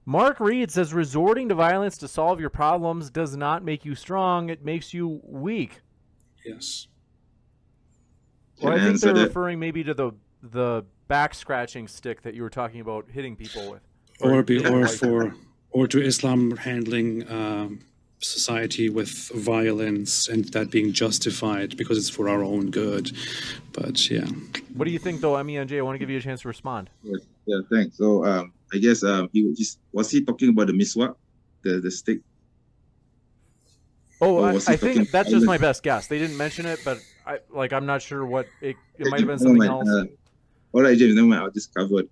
Mark Reed says resorting to violence to solve your problems does not make you strong. It makes you weak. Yes. Well, I think they're referring maybe to the back scratching stick that you were talking about hitting people with. Or to Islam handling society with violence and that being justified because it's for our own good. But yeah. What do you think, though, Emmy and Jay? I want to give you a chance to respond. Yeah, thanks. So I guess was he talking about the miswak, the stick? Oh, I think that's just my best guess. They didn't mention it, but I'm not sure what it might have been something else. All right, James, never mind. I'll just cover it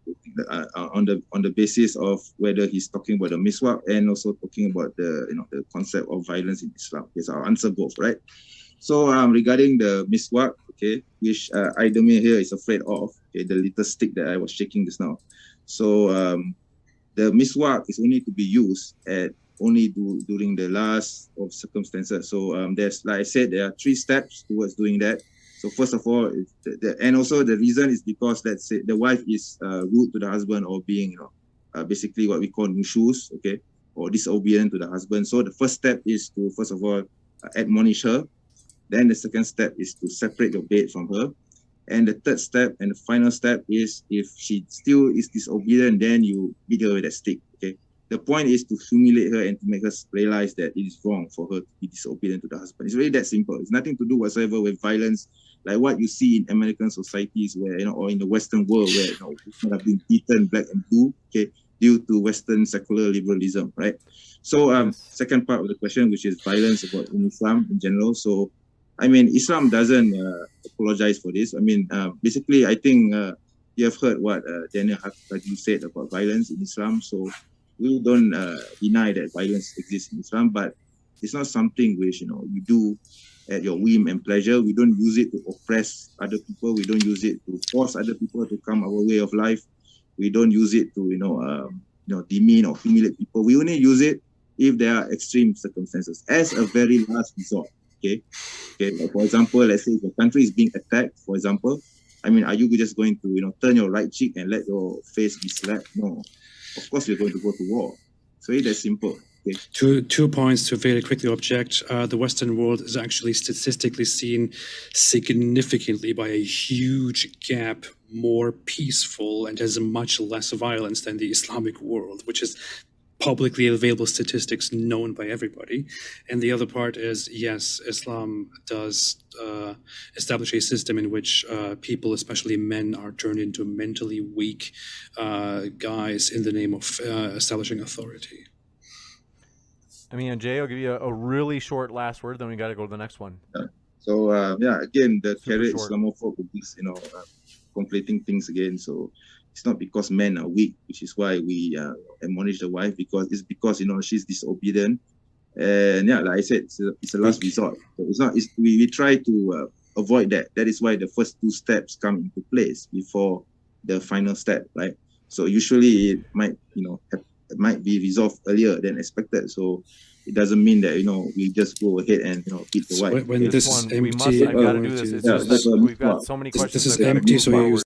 on the basis of whether he's talking about the miswak and also talking about the concept of violence in Islam. Yes, I'll answer both, right? So regarding the miswak, okay, which Idemir here is afraid of, okay, the little stick that I was shaking just now. So the miswak is only to be used during the last of circumstances. So there's, like I said, there are 3 steps towards doing that. So first of all, and also the reason is because, let's say, the wife is rude to the husband or being, basically what we call nushuz, okay, or disobedient to the husband. So the first step is to, first of all, admonish her. Then the second step is to separate your bed from her. And the third step and the final step is, if she still is disobedient, then you beat her with a stick, okay? The point is to humiliate her and to make her realize that it is wrong for her to be disobedient to the husband. It's really that simple. It's nothing to do whatsoever with violence, like what you see in American societies where, or in the Western world where, people have been beaten black and blue, okay, due to Western secular liberalism, right? So, second part of the question, which is violence in Islam in general. So, I mean, Islam doesn't apologize for this. I mean, basically, I think you have heard what Daniel Haqqi said about violence in Islam. So, we don't deny that violence exists in Islam, but it's not something which, you do at your whim and pleasure. We don't use it to oppress other people. We don't use it to force other people to come our way of life. We don't use it to, demean or humiliate people. We only use it if there are extreme circumstances as a very last resort. Okay. Like for example, let's say if a country is being attacked, for example, I mean, are you just going to, turn your right cheek and let your face be slapped? No. Of course, we're going to go to war. So it's that simple. Okay. Two points to very quickly object. The Western world is actually statistically seen significantly by a huge gap more peaceful and has much less violence than the Islamic world, which is publicly available statistics known by everybody. And the other part is, yes, Islam does establish a system in which people, especially men, are turned into mentally weak guys in the name of establishing authority. I mean, Jay, I'll give you a really short last word, then we got to go to the next one. So, again, the carrot Islamophobe is, conflating things again. So, it's not because men are weak, which is why we admonish the wife, because she's disobedient. And like I said, it's a last resort. So we try to avoid that. That is why the first 2 steps come into place before the final step, right? So usually it might, it might be resolved earlier than expected. So it doesn't mean that, we just go ahead and, beat the wife. When this is empty, I've got to do this. It's just we've got so many questions. This is empty, so you